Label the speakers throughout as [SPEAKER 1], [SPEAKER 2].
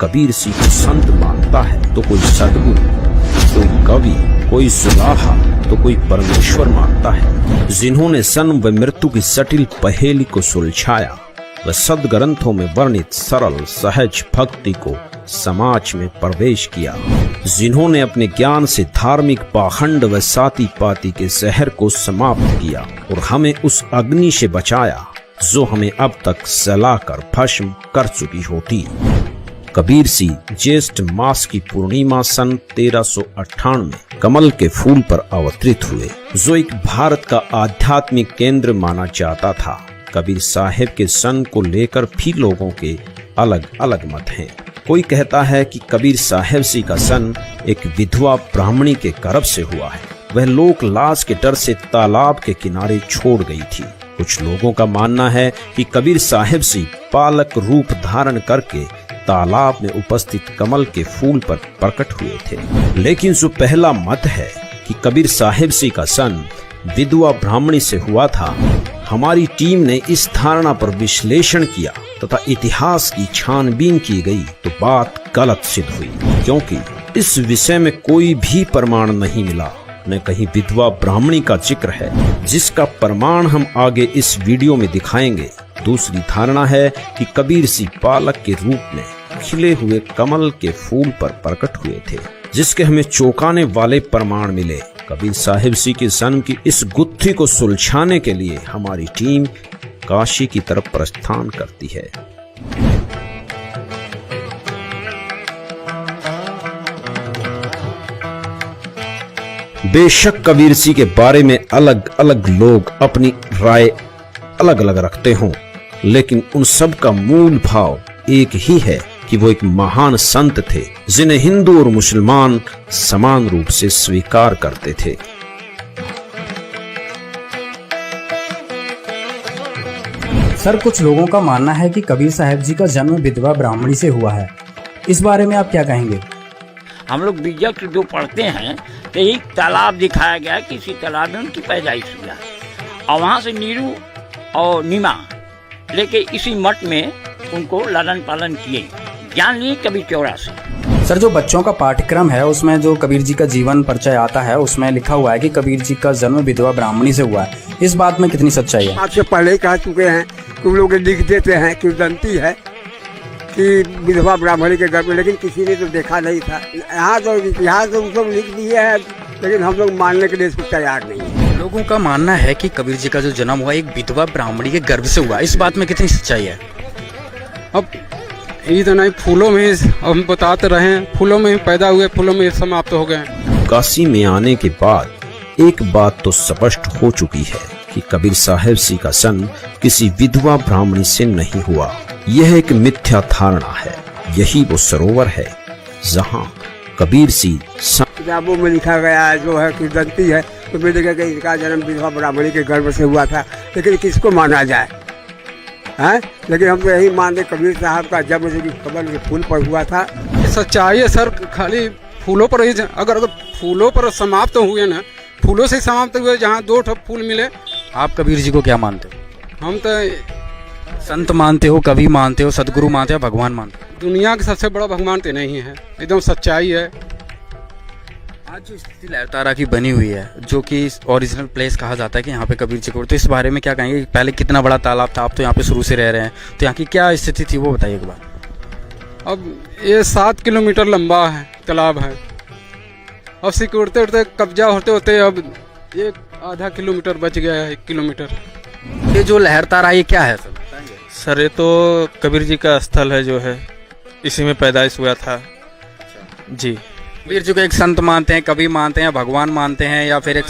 [SPEAKER 1] कबीर सी को संत मानता है तो कोई सदगुरु, कोई कवि, कोई सुलाहा तो कोई परमेश्वर मानता है। जिन्होंने जन्म व मृत्यु की जटिल पहेली को सुलझाया व सदग्रंथों में वर्णित सरल सहज भक्ति को समाज में प्रवेश किया, जिन्होंने अपने ज्ञान से धार्मिक पाखंड व साती पाती के जहर को समाप्त किया और हमें उस अग्नि से बचाया जो हमें अब तक जलाकर भस्म कर चुकी होती। कबीर सी ज्येष्ठ मास की पूर्णिमा सन 1398 कमल के फूल पर अवतरित हुए, जो एक भारत का आध्यात्मिक केंद्र माना जाता था। कबीर साहिब के सन को लेकर भी लोगों के अलग अलग मत हैं। कोई कहता है कि कबीर साहिब सी का सन एक विधवा ब्राह्मणी के गर्भ से हुआ है। वह लोक लाज के डर से तालाब के किनारे छोड़ गई थी। कुछ लोगों का मानना है कि कबीर साहिब सी बालक रूप धारण करके तालाब में उपस्थित कमल के फूल पर प्रकट हुए थे। लेकिन जो पहला मत है कि कबीर साहिब सी का सन विधवा ब्राह्मणी से हुआ था, हमारी टीम ने इस धारणा पर विश्लेषण किया तथा इतिहास की छानबीन की गई तो बात गलत सिद्ध हुई, क्योंकि इस विषय में कोई भी प्रमाण नहीं मिला, न कहीं विधवा ब्राह्मणी का जिक्र है, जिसका प्रमाण हम आगे इस वीडियो में दिखाएंगे। दूसरी धारणा है कि कबीर सी बालक के रूप में खिले हुए कमल के फूल पर प्रकट हुए थे, जिसके हमें चौंकाने वाले प्रमाण मिले। कबीर साहिब सी के जन्म की इस गुत्थी को सुलझाने के लिए हमारी टीम काशी की तरफ प्रस्थान करती है। बेशक कबीर सी के बारे में अलग अलग लोग अपनी राय अलग अलग रखते हों, लेकिन उन सब का मूल भाव एक ही है कि वो एक महान संत थे, जिन्हें हिंदू और मुसलमान समान रूप से स्वीकार करते थे।
[SPEAKER 2] सर, कुछ लोगों का मानना है कि कबीर साहब जी का जन्म विधवा ब्राह्मणी से हुआ है। इस बारे में आप क्या कहेंगे?
[SPEAKER 3] हम लोग बीजक जो पढ़ते हैं तो एक तालाब दिखाया गया कि इसी तालाब में उनकी पैदाइश हुआ है और वहाँ से नीरू और नीमा लेके इसी मठ में उनको लालन पालन किए, ज्ञान लिए कबीर चौरा से।
[SPEAKER 2] सर, जो बच्चों का पाठ्यक्रम है उसमें जो कबीर जी का जीवन परिचय आता है उसमें लिखा हुआ है कि कबीर जी का जन्म विधवा ब्राह्मणी से हुआ है। इस बात में कितनी सच्चाई है?
[SPEAKER 4] आपसे पहले ही कह चुके हैं कि लोग लिख देते हैं कि दंती है कि विधवा ब्राह्मणी के गर्भ में, लेकिन किसी ने तो देखा नहीं था। यहाँ तो इतिहास तो उनको लिख दिए है, लेकिन हम लोग मानने के लिए इसको तैयार नहीं है।
[SPEAKER 2] लोगों का मानना है कि कबीर जी का जो जन्म हुआ एक विधवा ब्राह्मणी के गर्भ से हुआ। इस बात में कितनी सच्चाई है?
[SPEAKER 5] अब इतना फूलों में हम बताते रहे, फूलों में पैदा हुए, फूलों में समाप्त हो गए।
[SPEAKER 1] काशी में आने के बाद एक बात तो स्पष्ट हो चुकी है कि कबीर साहिब सी का जन्म किसी विधवा ब्राह्मणी से नहीं हुआ। यह एक मिथ्या धारणा है। यही वो सरोवर है जहाँ कबीर सी
[SPEAKER 4] किताबों में लिखा गया है जो है कि दंती है, तो मैं देखा कि इसका जन्म विधवा ब्राह्मणी के गर्भ से हुआ था। लेकिन किसको माना जाए हैं? लेकिन हम तो यही मानते कबीर साहब का जन्म जो कमल के फूल पर हुआ था।
[SPEAKER 5] सच्चाई है सर, खाली फूलों पर ही अगर फूलों पर समाप्त हुए ना, फूलों से समाप्त हुए, जहाँ दो फूल मिले।
[SPEAKER 2] आप कबीर जी को क्या मानते हो?
[SPEAKER 5] हम तो
[SPEAKER 2] संत मानते हो, कवि मानते हो, सदगुरु मानते हो, भगवान मानते हो?
[SPEAKER 5] दुनिया के सबसे बड़ा भगवान तो नहीं है, एकदम सच्चाई है।
[SPEAKER 2] आज जो स्थिति लहरतारा की बनी हुई है, जो कि ओरिजिनल प्लेस कहा जाता है कि यहाँ पे कबीर जी को, तो इस बारे में क्या कहेंगे? पहले कितना बड़ा तालाब था, आप तो यहाँ पे शुरू से रह रहे हैं, तो यहाँ की क्या स्थिति थी वो बताइए एक बार।
[SPEAKER 5] अब ये 7 किलोमीटर लंबा है तालाब है। अब सिकुड़ते उड़ते कब्जा होते होते अब एक आधा किलोमीटर बच गया है, 1 किलोमीटर।
[SPEAKER 2] ये जो लहरतारा ये क्या है
[SPEAKER 6] सर? ये तो कबीर जी का स्थल है, जो है इसी में पैदाइश हुआ था जी।
[SPEAKER 2] कबीर जी को एक संत मानते हैं, कवि मानते हैं, भगवान मानते हैं, या फिर एक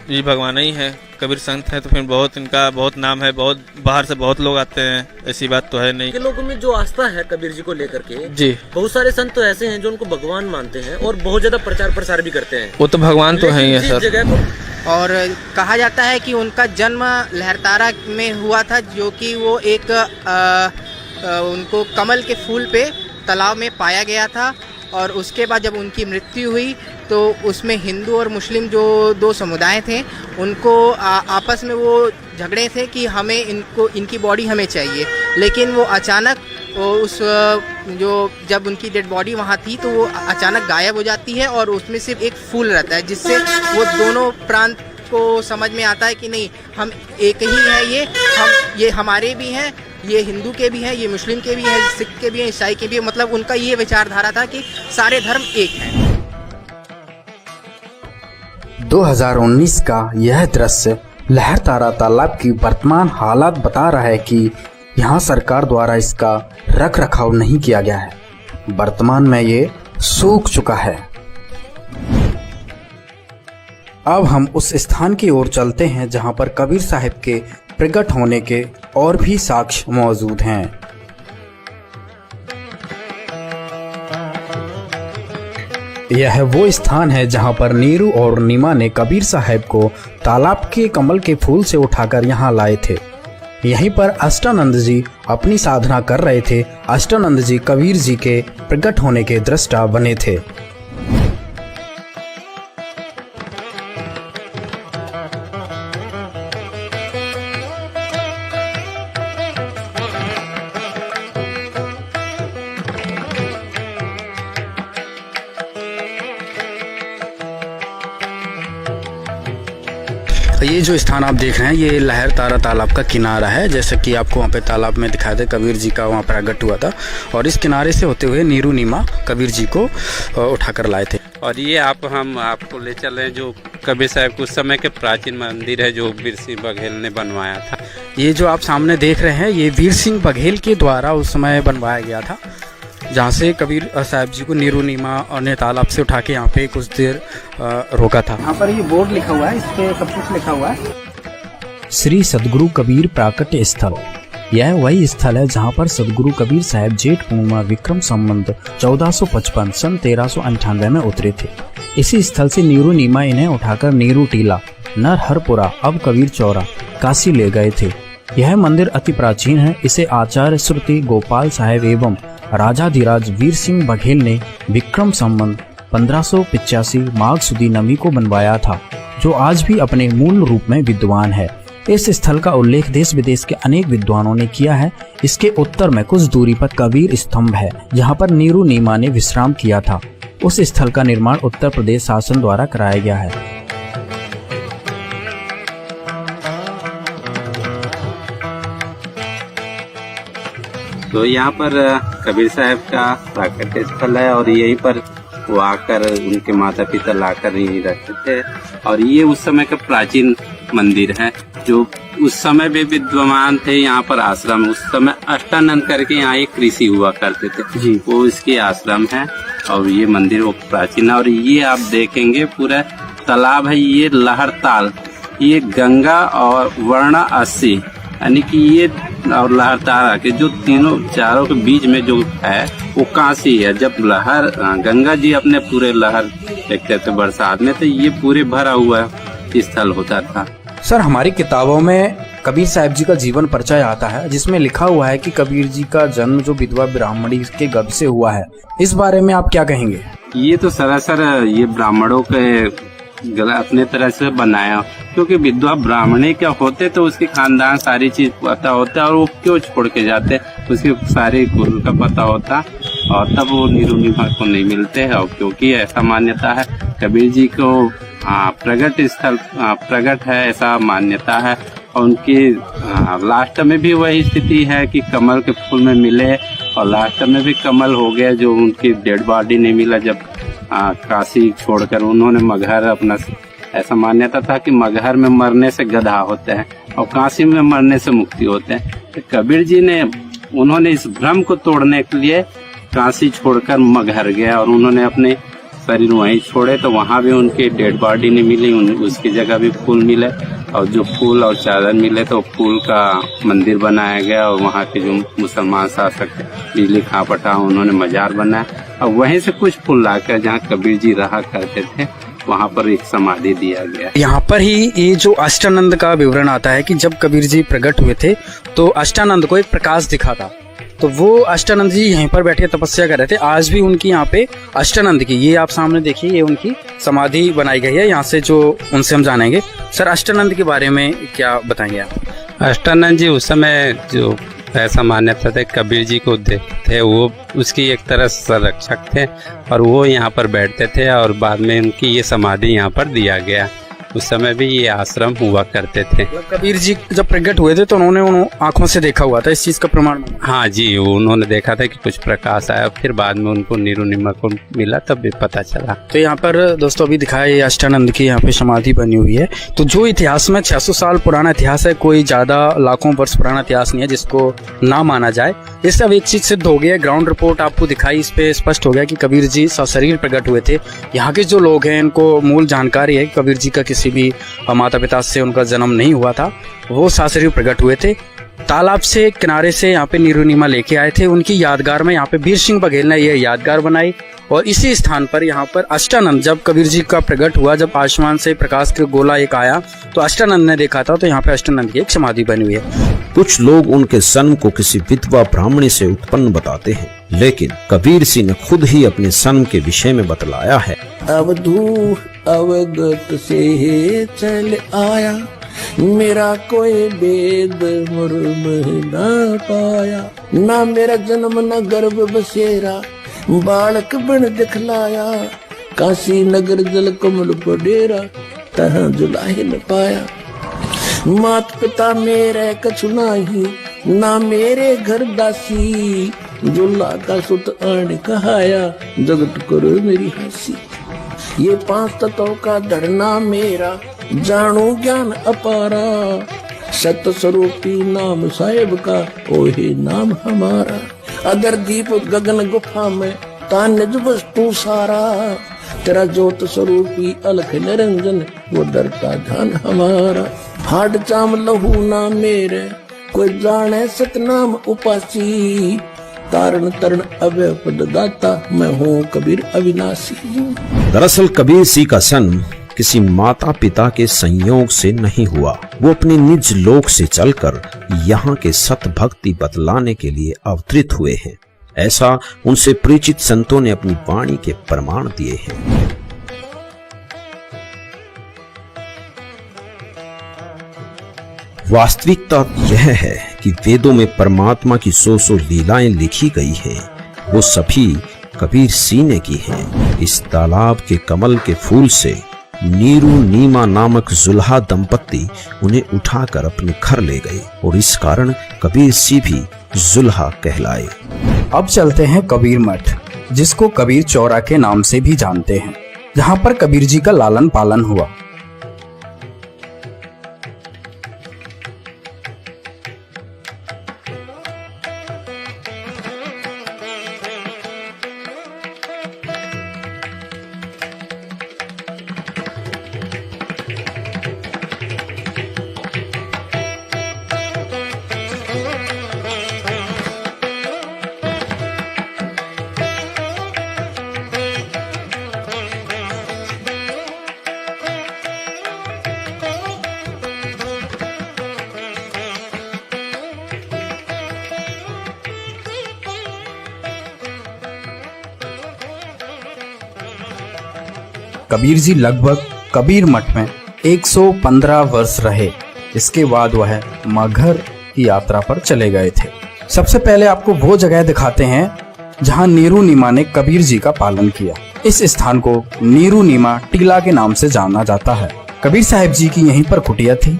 [SPEAKER 6] जी भगवान ही है। कबीर संत है तो फिर बहुत इनका बहुत नाम है, बहुत बाहर से बहुत लोग आते हैं, ऐसी बात तो है नहीं।
[SPEAKER 7] के लोगों में जो आस्था है कबीर जी को लेकर के
[SPEAKER 6] जी, बहुत
[SPEAKER 7] सारे संत तो ऐसे हैं जो उनको भगवान मानते हैं और बहुत ज्यादा प्रचार प्रसार भी करते हैं।
[SPEAKER 6] वो तो भगवान तो है ही है सर।
[SPEAKER 7] जगह
[SPEAKER 8] और कहा जाता है कि उनका जन्म लहरतारा में हुआ था, जो कि वो एक उनको कमल के फूल पे तालाब में पाया गया था। और उसके बाद जब उनकी मृत्यु हुई तो उसमें हिंदू और मुस्लिम जो दो समुदाय थे उनको आपस में वो झगड़े थे कि हमें इनकी बॉडी हमें चाहिए। लेकिन वो अचानक उस जो जब उनकी डेड बॉडी वहाँ थी तो वो अचानक गायब हो जाती है और उसमें सिर्फ एक फूल रहता है, जिससे वो दोनों प्रांत को समझ में आता है कि नहीं, हम एक ही हैं, ये हमारे भी हैं, ये हिंदू के भी हैं, ये मुस्लिम के भी हैं, सिख के भी हैं, ईसाई के भी हैं। मतलब उनका ये विचारधारा था कि सारे धर्म एक हैं।
[SPEAKER 9] 2019 का यह दृश्य लहरतारा तालाब की वर्तमान हालात बता रहा है कि यहाँ सरकार द्वारा इसका रख रखाव नहीं किया गया है। वर्तमान में ये सूख चुका है। अब हम उस स्थान की ओर चलते हैं जहाँ पर कबीर साहब के प्रकट होने के और भी साक्ष्य मौजूद हैं। यह वो स्थान है जहां पर नीरू और नीमा ने कबीर साहब को तालाब के कमल के फूल से उठाकर यहां लाए थे। यहीं पर अष्टानंद जी अपनी साधना कर रहे थे। अष्टानंद जी कबीर जी के प्रकट होने के दृष्टा बने थे।
[SPEAKER 2] ये जो स्थान आप देख रहे हैं ये लहरतारा तालाब का किनारा है। जैसे कि आपको वहाँ पे तालाब में दिखाया था कबीर जी का वहाँ प्रकट हुआ था और इस किनारे से होते हुए नीरू नीमा कबीर जी को उठाकर लाए थे।
[SPEAKER 10] और ये हम आपको ले चले जो कबीर साहब के उस समय के प्राचीन मंदिर है जो वीर सिंह बघेल ने बनवाया था।
[SPEAKER 2] ये जो आप सामने देख रहे हैं ये वीर सिंह बघेल के द्वारा उस समय बनवाया गया था, जहाँ से कबीर साहब जी को नीरू नीमा ने तालाब से उठा के यहाँ पे कुछ देर रोका था।
[SPEAKER 8] यहाँ पर ये बोर्ड लिखा हुआ है, इस पे सब कुछ लिखा हुआ है।
[SPEAKER 9] श्री सदगुरु कबीर प्राकट्य स्थल। यह वही स्थल है जहाँ पर सदगुरु कबीर साहब जेठ पूर्णिमा विक्रम संवत 1455 सन 1398 में उतरे थे। इसी स्थल से नीरू नीमा इन्हें उठाकर नीरू टीला, नरहरपुरा, अब कबीर चौरा, काशी ले गए थे। यह मंदिर अति प्राचीन है। इसे आचार्य श्रुति गोपाल साहब एवं राजाधिराज वीर सिंह बघेल ने विक्रम संवत 1585 माघ सुदी नवी को बनवाया था, जो आज भी अपने मूल रूप में विद्वान है। इस स्थल का उल्लेख देश विदेश के अनेक विद्वानों ने किया है। इसके उत्तर में कुछ दूरी पर कबीर स्तंभ है, जहाँ पर नीरू नीमा ने विश्राम किया था। उस स्थल का निर्माण उत्तर प्रदेश शासन द्वारा कराया गया है।
[SPEAKER 10] तो यहाँ पर कबीर साहब का प्राकट्य स्थल है और यहीं पर वो आकर उनके माता पिता लाकर यहीं रहते थे। और ये उस समय का प्राचीन मंदिर है जो उस समय भी विद्वान थे। यहाँ पर आश्रम उस समय अष्टानंद करके यहाँ एक ऋषि हुआ करते थे जी, वो इसके आश्रम है और ये मंदिर वो प्राचीन है। और ये आप देखेंगे पूरा तालाब है, ये लहरताल, ये गंगा और वर्ण 80 यानी कि ये और लहरतारा के जो तीनों चारों के बीच में जो है वो काशी है। जब लहर गंगा जी अपने पूरे लहर देखते थे बरसात में तो ये पूरे भरा हुआ स्थल होता था।
[SPEAKER 9] सर, हमारी किताबों में कबीर साहब जी का जीवन परिचय आता है जिसमें लिखा हुआ है कि कबीर जी का जन्म जो विधवा ब्राह्मणी के गर्भ से हुआ है। इस बारे में आप क्या कहेंगे?
[SPEAKER 10] ये तो सरासर ये ब्राह्मणों के अपने तरह से बनाया, क्योंकि विधवा ब्राह्मणी क्या होते तो उसके खानदान सारी चीज पता होता और वो क्यों छोड़ के जाते उसके सारे कुल का पता होता और तब वो नीरू नीमा को नहीं मिलते हैं। और क्योंकि ऐसा मान्यता है कबीर जी को प्रगट स्थल प्रगट है, ऐसा मान्यता है। और उनकी लास्ट में भी वही स्थिति है कि कमल के फूल में मिले और लास्ट में भी कमल हो गया, जो उनकी डेड बॉडी नहीं मिला जब काशी छोड़कर उन्होंने मगहर अपना, ऐसा मान्यता था कि मगहर में मरने से गधा होते हैं और काशी में मरने से मुक्ति होते हैं। तो कबीर जी ने उन्होंने इस भ्रम को तोड़ने के लिए काशी छोड़कर मगहर गया और उन्होंने अपने शरीर वहीं छोड़े तो वहाँ भी उनकी डेड बॉडी नहीं मिली, उसकी जगह भी फूल मिले और जो फूल और चादर मिले तो फूल का मंदिर बनाया गया और वहाँ के जो मुसलमान शासक बिजली खां पटा उन्होंने मजार बनाया और वहीं से कुछ फूल लाकर जहाँ कबीर जी रहा करते थे वहाँ पर एक समाधि दिया गया।
[SPEAKER 2] यहाँ पर ही ये जो अष्टानंद का विवरण आता है कि जब कबीर जी प्रकट हुए थे तो अष्टानंद को एक प्रकाश दिखा था, तो वो अष्टानंद जी यहीं पर बैठ के तपस्या कर रहे थे। आज भी उनकी यहाँ पे अष्टानंद की, ये आप सामने देखिए, ये उनकी समाधि बनाई गई है। यहाँ से जो उनसे हम जानेंगे। सर, अष्टानंद के बारे में क्या बताएंगे आप?
[SPEAKER 10] अष्टानंद जी उस समय जो ऐसा मान्यता थे कबीर जी को देते थे, वो उसकी एक तरह संरक्षक थे और वो यहाँ पर बैठते थे और बाद में उनकी ये समाधि यहाँ पर दिया गया। उस समय भी ये आश्रम हुआ करते थे।
[SPEAKER 2] कबीर जी जब प्रकट हुए थे तो उन्होंने उन आंखों से देखा हुआ था, इस चीज का प्रमाण?
[SPEAKER 10] हाँ जी, उन्होंने देखा था कि कुछ प्रकाश आया, फिर बाद में उनको नीरू नीमा को मिला तब भी पता चला।
[SPEAKER 2] तो यहाँ पर दोस्तों अभी दिखाया ये अष्टानंद की यहाँ पे समाधि बनी हुई है। तो जो इतिहास में 600 साल पुराना इतिहास है, कोई ज्यादा लाखों वर्ष पुराना इतिहास नहीं है जिसको ना माना जाए। इससे अब एक चीज सिद्ध हो गया, ग्राउंड रिपोर्ट आपको दिखाई, इस पे स्पष्ट हो गया कि कबीर जी सशरीर प्रकट हुए थे। यहाँ के जो लोग हैं इनको मूल जानकारी है कि कबीर जी का किसी भी माता पिता से उनका जन्म नहीं हुआ था, वो सशरीर प्रकट हुए थे। तालाब से किनारे से यहाँ पे नीरू नीमा लेके आए थे। उनकी यादगार में यहाँ पे वीर सिंह बघेल ने ये यादगार बनाई और इसी स्थान पर यहाँ पर अष्टानंद, जब कबीर जी का प्रकट हुआ, जब आसमान से प्रकाश का गोला एक आया तो अष्टानंद ने देखा था, तो यहाँ पे अष्टानंद की एक समाधि बनी हुई है।
[SPEAKER 1] कुछ लोग उनके जन्म को किसी विधवा ब्राह्मणी से उत्पन्न बताते हैं, लेकिन कबीर सिंह ने खुद ही अपने जन्म के विषय में बतलाया है।
[SPEAKER 11] अवधूत अवगत से चल आया, मेरा कोई भेद मुर्म न पाया, ना मेरा जन्म न गर्भ बसेरा, बालक बन दिखलाया, काशी नगर जल कमल पर डेरा, तहाँ जुलाही न पाया। मात पिता मेरे कछु नाही, ना मेरे घर दासी, जुल्ला का सुत आन कहाया, जगत करो मेरी हंसी। ये 5 तत्वों का धरना मेरा, जानो ज्ञान अपारा, सत स्वरूपी नाम साहेब का, ओहे नाम हमारा। अगर दीप गगन गुफा में तान्य वस्तु सारा, तेरा ज्योत स्वरूपी अलख निरंजन, वो डरता ध्यान हमारा। हाड चाम लहू ना मेरे, कोई जाने सतनाम उपासी, तारण तरण अभय पद दाता, मैं हूँ कबीर अविनाशी।
[SPEAKER 1] दरअसल कबीर सिंह का जन्म किसी माता पिता के संयोग से नहीं हुआ, वो अपने निज लोक से चलकर यहाँ के सत भक्ति बतलाने के लिए अवतरित हुए हैं। ऐसा उनसे परिचित संतों ने अपनी वाणी के प्रमाण दिए हैं। वास्तविकता यह है कि वेदों में परमात्मा की 100 लीलाएं लिखी गई हैं, वो सभी कबीर सिंह ने की हैं। इस तालाब के कमल के फूल से नीरू नीमा नामक जुल्हा दंपत्ति उन्हें उठाकर अपने घर ले गए और इस कारण कबीर सिंह भी जुल्हा कहलाए।
[SPEAKER 9] अब चलते हैं कबीर मठ, जिसको कबीर चौरा के नाम से भी जानते हैं, जहाँ पर कबीर जी का लालन पालन हुआ। कबीर जी लगभग कबीर मठ में 115 वर्ष रहे। इसके बाद वह मगहर की यात्रा पर चले गए थे। सबसे पहले आपको वो जगह दिखाते हैं जहां नीरू नीमा ने कबीर जी का पालन किया। इस स्थान को नीरू नीमा टीला के नाम से जाना जाता है। कबीर साहब जी की यहीं पर कुटिया थी।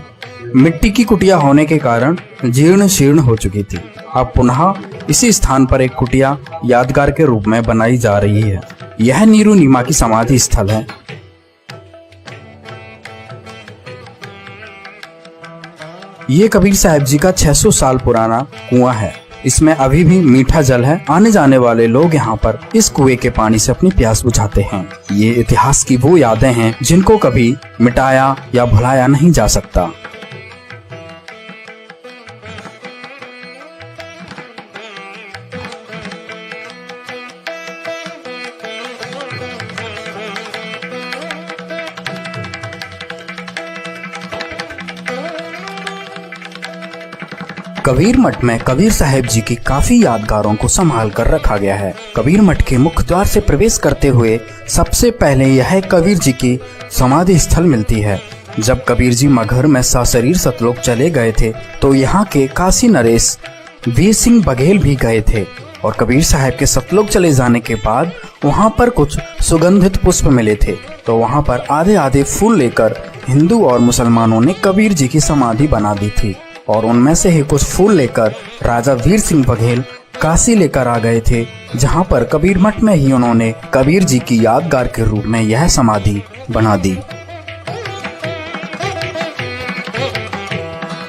[SPEAKER 9] मिट्टी की कुटिया होने के कारण जीर्ण शीर्ण हो चुकी थी। अब पुनः इसी स्थान पर एक कुटिया यादगार के रूप में बनाई जा रही है। यह नीरू नीमा की समाधि स्थल है। ये कबीर साहब जी का 600 साल पुराना कुआं है। इसमें अभी भी मीठा जल है। आने जाने वाले लोग यहाँ पर इस कुएं के पानी से अपनी प्यास बुझाते हैं। ये इतिहास की वो यादें हैं जिनको कभी मिटाया या भुलाया नहीं जा सकता। कबीर मठ में कबीर साहब जी की काफी यादगारों को संभाल कर रखा गया है। कबीर मठ के मुख्य द्वार से प्रवेश करते हुए सबसे पहले यह कबीर जी की समाधि स्थल मिलती है। जब कबीर जी मगहर में सशरीर सतलोक चले गए थे तो यहाँ के काशी नरेश वीर सिंह बघेल भी गए थे और कबीर साहब के सतलुज चले जाने के बाद वहाँ पर कुछ सुगंधित पुष्प मिले थे, तो वहाँ पर आधे आधे फूल लेकर हिंदू और मुसलमानों ने कबीर जी की समाधि बना दी थी और उनमें से ही कुछ फूल लेकर राजा वीर सिंह बघेल काशी लेकर आ गए थे, जहाँ पर कबीर मठ में ही उन्होंने कबीर जी की यादगार के रूप में यह समाधि बना दी।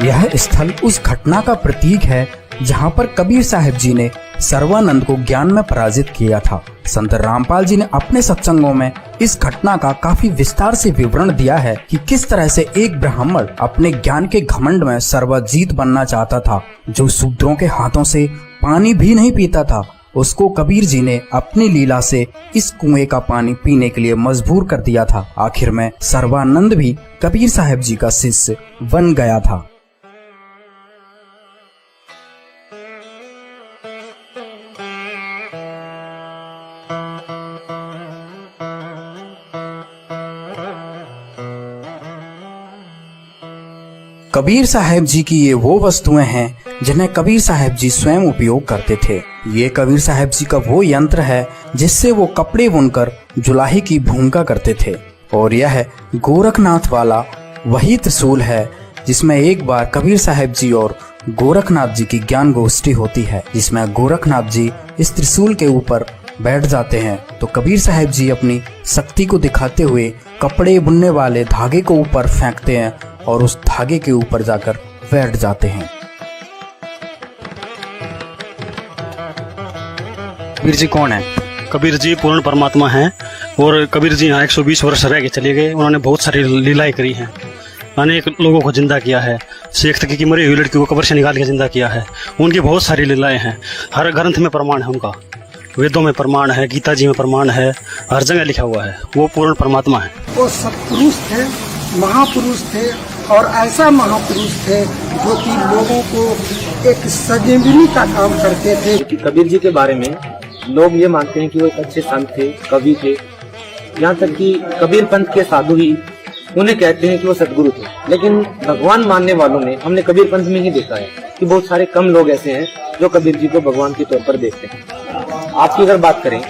[SPEAKER 9] यह स्थल उस घटना का प्रतीक है जहाँ पर कबीर साहब जी ने सर्वानंद को ज्ञान में पराजित किया था। संत रामपाल जी ने अपने सत्संगों में इस घटना का काफी विस्तार से विवरण दिया है कि किस तरह से एक ब्राह्मण अपने ज्ञान के घमंड में सर्वजीत बनना चाहता था, जो शूद्रों के हाथों से पानी भी नहीं पीता था, उसको कबीर जी ने अपनी लीला से इस कुएं का पानी पीने के लिए मजबूर कर दिया था। आखिर में सर्वानंद भी कबीर साहब जी का शिष्य बन गया था। कबीर साहब जी की ये वो वस्तुएं हैं जिन्हें कबीर साहब जी स्वयं उपयोग करते थे। ये कबीर साहब जी का वो यंत्र है जिससे वो कपड़े बुनकर जुलाही की भूमिका करते थे और यह गोरखनाथ वाला वही त्रिशूल है जिसमें एक बार कबीर साहब जी और गोरखनाथ जी की ज्ञान गोष्ठी होती है, जिसमें गोरखनाथ जी इस त्रिशूल के ऊपर बैठ जाते हैं तो कबीर साहब जी अपनी शक्ति को दिखाते हुए कपड़े बुनने वाले धागे को ऊपर फेंकते हैं और उस धागे के ऊपर जाकर बैठ जाते हैं।
[SPEAKER 12] कबीर जी कौन है? कबीर जी पूर्ण परमात्मा हैं और कबीर जी यहाँ 120 वर्ष रह के चले गए। उन्होंने बहुत सारी लीलाएं करी हैं, अनेक लोगों को जिंदा किया है। शेख तकी की मरी हुई लड़की को कब्र से निकाल के जिंदा किया है। उनकी बहुत सारी लीलाएं हैं, हर ग्रंथ में प्रमाण है उनका, वेदों में प्रमाण है, गीता जी में प्रमाण है, हर जगह लिखा हुआ है। वो पूर्ण परमात्मा है।
[SPEAKER 13] वो सत्पुरुष थे, महापुरुष थे और ऐसा महापुरुष थे जो कि लोगों को एक संजीवनी का काम करते थे।
[SPEAKER 7] कबीर जी के बारे में लोग ये मानते हैं कि वो एक अच्छे संत थे, कवि थे, यहाँ तक कि कबीर पंथ के साधु ही उन्हें कहते हैं कि वो सदगुरु थे। लेकिन भगवान मानने वालों ने हमने कबीर पंथ में ही देखा है कि बहुत सारे कम लोग ऐसे हैं जो कबीर जी को भगवान के तौर पर देखते हैं। आपकी अगर बात करें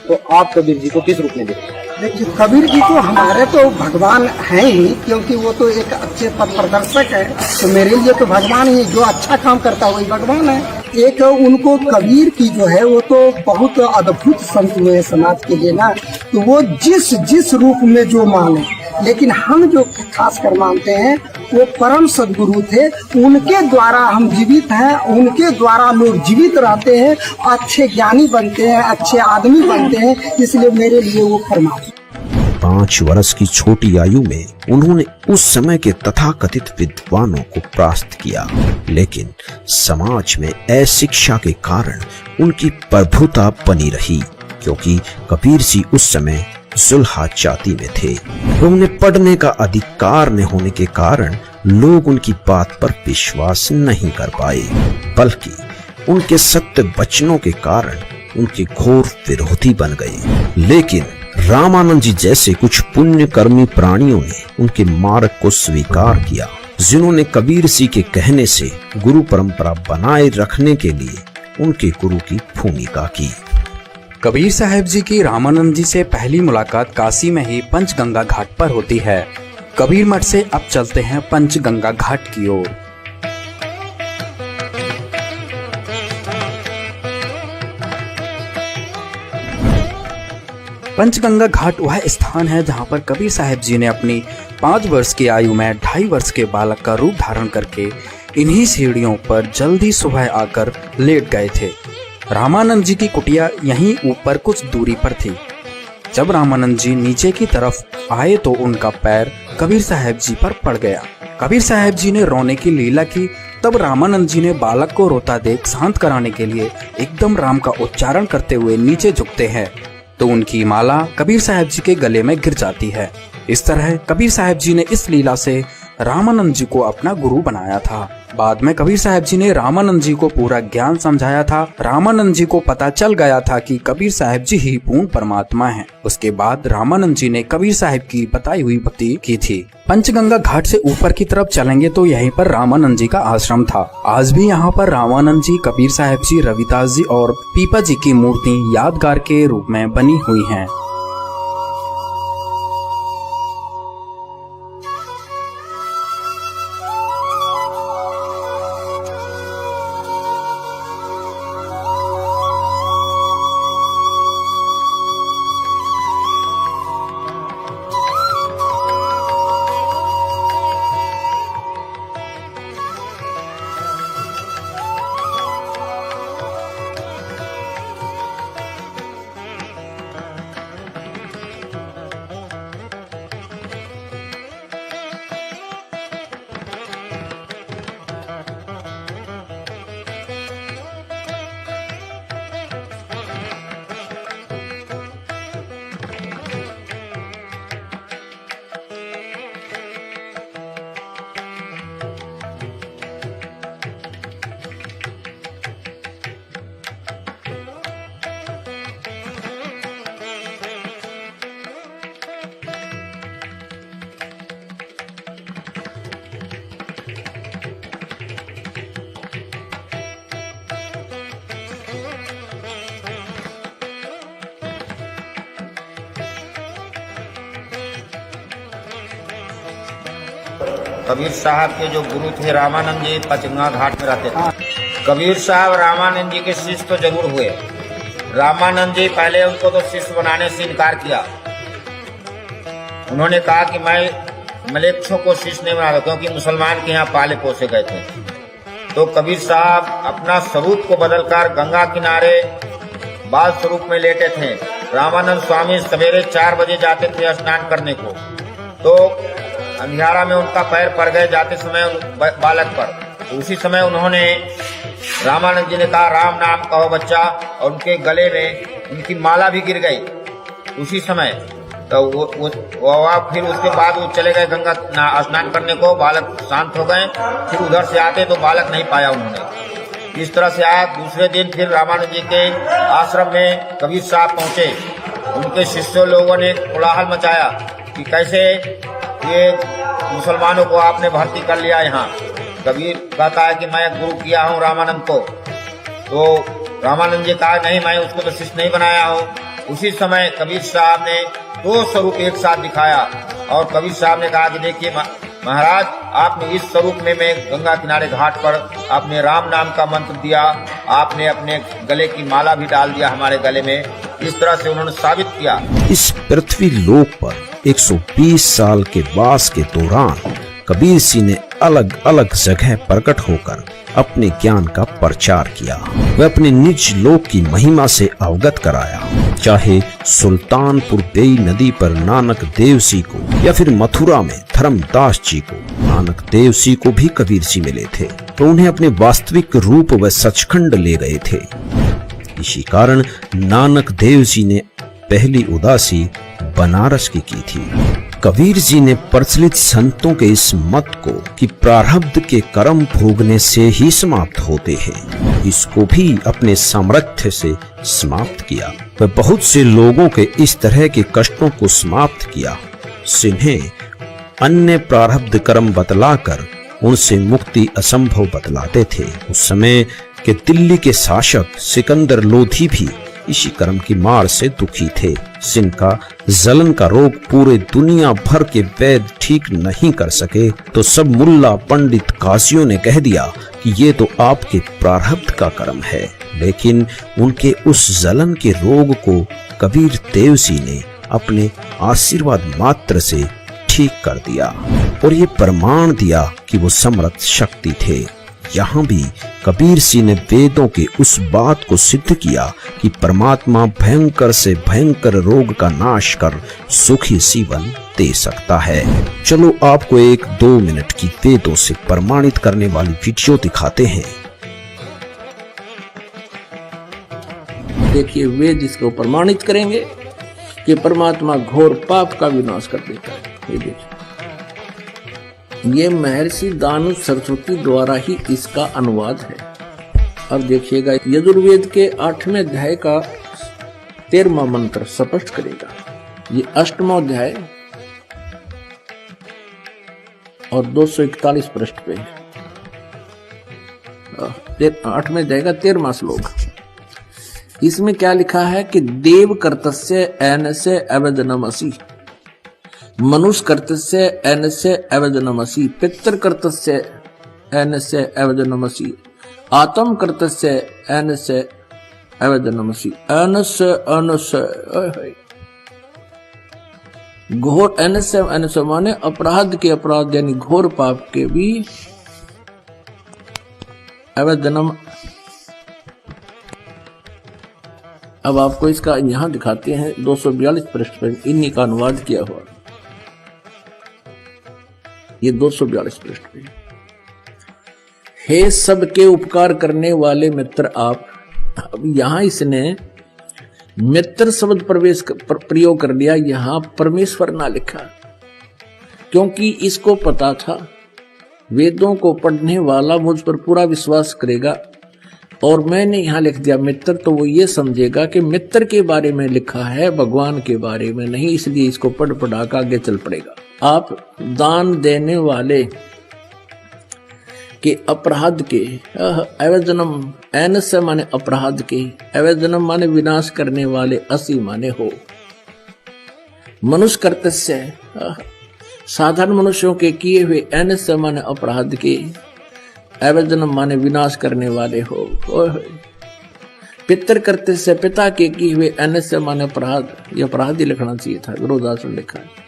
[SPEAKER 7] तो आप कबीर जी को किस रूप में देखते हैं?
[SPEAKER 13] देखिए, कबीर जी तो हमारे तो भगवान हैं ही, क्योंकि वो तो एक अच्छे पथ प्रदर्शक है। तो मेरे लिए तो भगवान ही, जो अच्छा काम करता है वही भगवान है। एक उनको कबीर की जो है वो तो बहुत अद्भुत संत हुए समाज के लिए ना, तो वो जिस रूप में जो माने, लेकिन हम जो खास कर मानते हैं वो परम सदगुरु थे। उनके द्वारा हम जीवित हैं, उनके द्वारा लोग जीवित रहते हैं, अच्छे ज्ञानी बनते हैं, अच्छे आदमी बनते हैं, इसलिए मेरे लिए वो परमात्मा।
[SPEAKER 1] 5 वर्ष की छोटी आयु में उन्होंने उस समय के तथाकथित विद्वानों को परास्त किया, लेकिन समाज में अशिक्षा के कारण उनकी प्रभुता बनी रही, क्योंकि कबीर जी उस समय जुल्हा जाति में थे। उन्हें पढ़ने का अधिकार न होने के कारण लोग उनकी बात पर विश्वास नहीं कर पाए, बल्कि उनके सत्य वचनों के कारण उनके घोर विरोधी बन गए। लेकिन रामानंद जी जैसे कुछ पुण्यकर्मी प्राणियों ने उनके मार्ग को स्वीकार किया, जिन्होंने कबीर जी के कहने से गुरु परंपरा बनाए रखने के लिए उनके गुरु की भूमिका की।
[SPEAKER 9] कबीर साहब जी की रामानंद जी से पहली मुलाकात काशी में ही पंचगंगा घाट पर होती है। कबीर मठ से अब चलते हैं पंचगंगा घाट की ओर। पंचगंगा घाट वह स्थान है जहां पर कबीर साहब जी ने अपनी 5 वर्ष की आयु में 2.5 वर्ष के बालक का रूप धारण करके इन्हीं सीढ़ियों पर जल्दी सुबह आकर लेट गए थे। रामानंद जी की कुटिया यहीं ऊपर कुछ दूरी पर थी। जब रामानंद जी नीचे की तरफ आए तो उनका पैर कबीर साहब जी पर पड़ गया। कबीर साहब जी ने रोने की लीला की। तब रामानंद जी ने बालक को रोता देख शांत कराने के लिए एकदम राम का उच्चारण करते हुए नीचे झुकते हैं तो उनकी माला कबीर साहब जी के गले में गिर जाती है। इस तरह कबीर साहब जी ने इस लीला से रामानंद जी को अपना गुरु बनाया था। बाद में कबीर साहब जी ने रामानंद जी को पूरा ज्ञान समझाया था। रामानंद जी को पता चल गया था कि कबीर साहब जी ही पूर्ण परमात्मा हैं। उसके बाद रामानंद जी ने कबीर साहब की बताई हुई भक्ति की थी। पंचगंगा घाट से ऊपर की तरफ चलेंगे तो यहीं पर रामानंद जी का आश्रम था। आज भी यहाँ पर रामानंद जी, कबीर साहब जी, रविदास जी और पीपा जी की मूर्ति यादगार के रूप में बनी हुई हैं।
[SPEAKER 14] कबीर साहब के जो गुरु थे रामानंद जी पंचगंगा घाट में रहते थे। कबीर साहब रामानंद जी के शिष्य तो जरूर हुए। रामानंद जी पहले उनको तो शिष्य बनाने से इनकार किया। उन्होंने कहा कि मैं मलेच्छों को शिष्य नहीं बना, क्योंकि मुसलमान के यहाँ पाले पोसे गए थे। तो कबीर साहब अपना स्वरूप को बदलकर गंगा किनारे बाल स्वरूप में लेटे थे। रामानंद स्वामी सवेरे 4 बजे जाते थे स्नान करने को, तो अंधियारा में उनका पैर पड़ गए जाते समय बालक पर। उसी समय उन्होंने रामानंद जी ने कहा राम नाम कहो बच्चा, और उनके गले में उनकी माला भी गिर गई उसी समय। तो वो फिर उसके बाद वो चले गए गंगा स्नान करने को। बालक शांत हो गए। फिर उधर से आते तो बालक नहीं पाया उन्होंने। इस तरह से आया। दूसरे दिन फिर रामानंद जी के आश्रम में कबीर साहब पहुंचे। उनके शिष्यों लोगों ने कोलाहल मचाया कि कैसे ये मुसलमानों को आपने भर्ती कर लिया यहाँ। कबीर कहता है कि मैं गुरु किया हूँ रामानंद को। तो रामानंद जी कहा नहीं, मैं उसको तो शिष्य नहीं बनाया हूँ। उसी समय कबीर साहब ने 2 स्वरूप एक साथ दिखाया, और कबीर साहब ने कहा कि देखिए महाराज, आपने इस स्वरूप में मैं गंगा किनारे घाट पर आपने राम नाम का मंत्र दिया, आपने अपने गले की माला भी डाल दिया हमारे गले में। इस तरह से उन्होंने साबित किया।
[SPEAKER 1] इस पृथ्वी लोक पर 120 साल के वास के दौरान कबीर सिंह ने अलग अलग जगह प्रकट होकर अपने ज्ञान का प्रचार किया। वह अपने निज लोक की महिमा से अवगत कराया। चाहे सुल्तानपुर बेई नदी पर नानक देव सिंह को, या फिर मथुरा में धर्मदास जी को, नानक देव सिंह को भी कबीर सिंह मिले थे, तो उन्हें अपने वास्तविक रूप व सचखंड ले गए थे। इसी कारण नानक देव जी ने पहली उदासी बनारस की थी। कबीर जी ने प्रचलित संतों के इस मत को कि प्रारब्ध के कर्म भोगने से ही समाप्त होते हैं, इसको भी अपने सामर्थ्य से समाप्त किया। वह बहुत से लोगों के इस तरह के कष्टों को समाप्त किया, जिन्हें अन्य प्रारब्ध कर्म बतलाकर उनसे मुक्ति असंभव बतलाते थे। उस समय के दिल्ली के शासक सिकंदर लोधी भी इसी कर्म की मार से दुखी थे, जिनका जलन का रोग पूरे दुनिया भर के वैद्य ठीक नहीं कर सके। तो सब मुल्ला पंडित काजियों ने कह दिया कि ये तो आपके प्रारब्ध का कर्म है। लेकिन उनके उस जलन के रोग को कबीर देव जी ने अपने आशीर्वाद मात्र से ठीक कर दिया, और ये प्रमाण दिया कि वो समर्थ शक्ति थे। यहाँ भी कबीर सिंह ने वेदों के उस बात को सिद्ध किया कि परमात्मा भयंकर से भयंकर रोग का नाश कर सुखी जीवन दे सकता है। चलो आपको 1-2 मिनट की वेदों से प्रमाणित करने वाली वीडियो दिखाते हैं।
[SPEAKER 11] देखिए, वेद इसको प्रमाणित करेंगे कि परमात्मा घोर पाप का विनाश कर देता है। ये देखिए, ये महर्षि दानु सरस्वती द्वारा ही इसका अनुवाद है। अब देखिएगा, यजुर्वेद के 8वें अध्याय का 13वां मंत्र स्पष्ट करेगा। ये 8वां अध्याय और 241 पृष्ठ पे 8वें अध्याय का 13वां श्लोक। इसमें क्या लिखा है कि देव कर्तस्य एनस्य अवदनमसि, मनुष्य कर्तस्य एनस्य अवदनमसि, पितृ कर्तस्य एनस्य अवदनमसि, आत्म कर्तस्य एनस्य अवदनमसि। अनस्य अनस्य घोर एनस्य माने अपराध के अपराध यानी घोर पाप के भी अवदनम। अब आपको इसका यहां दिखाते हैं 242 पृष्ठ पर इन्हीं का अनुवाद किया हुआ। ये 242 पृष्ठ पे, हे सबके उपकार करने वाले मित्र आप। अब यहां इसने मित्र शब्द प्रयोग कर लिया, यहां परमेश्वर ना लिखा, क्योंकि इसको पता था वेदों को पढ़ने वाला मुझ पर पूरा विश्वास करेगा, और मैंने यहां लिख दिया मित्र, तो वो ये समझेगा कि मित्र के बारे में लिखा है, भगवान के बारे में नहीं, इसलिए इसको पढ़ पढ़ा कर आगे चल पड़ेगा। आप दान देने वाले के अपराध के, अवजनम एनस्य माने अपराध के, अवजनम माने विनाश करने वाले, असी माने हो। मनुष्य कर्तस्य साधारण मनुष्यों के किए हुए, एनस्य माने अपराध के, अवजनम माने विनाश करने वाले हो। पितृ कर्तस्य पिता के किए हुए, एनस्य माने अपराध, ये अपराध ही लिखना चाहिए था, विरोधासन लिखा है।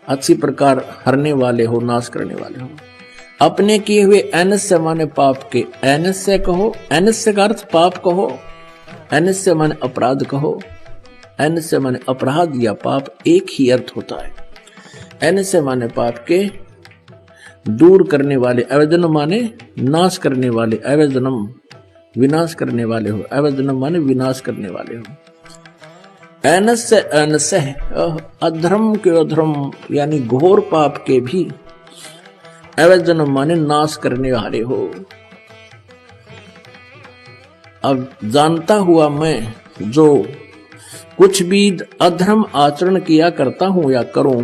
[SPEAKER 11] अच्छी प्रकार हरने वाले हो, नाश करने वाले हो। अपने किए हुए, एनस्य माने पाप के, एनस्य कहो, एनस्य का अर्थ पाप कहो, एनस्य माने अपराध कहो, एनस्य माने अपराध या पाप एक ही अर्थ होता है। एनस्य माने पाप के दूर करने वाले, अवजनम माने नाश करने वाले, अवजनम विनाश करने वाले हो, अवजनम माने विनाश करने वाले हो। एनस्य एनस्य अधर्म के अधर्म यानी घोर पाप के भी, अवजनम माने नाश करने वाले हो। अब जानता हुआ मैं जो कुछ भी अधर्म आचरण किया करता हूं या करूं,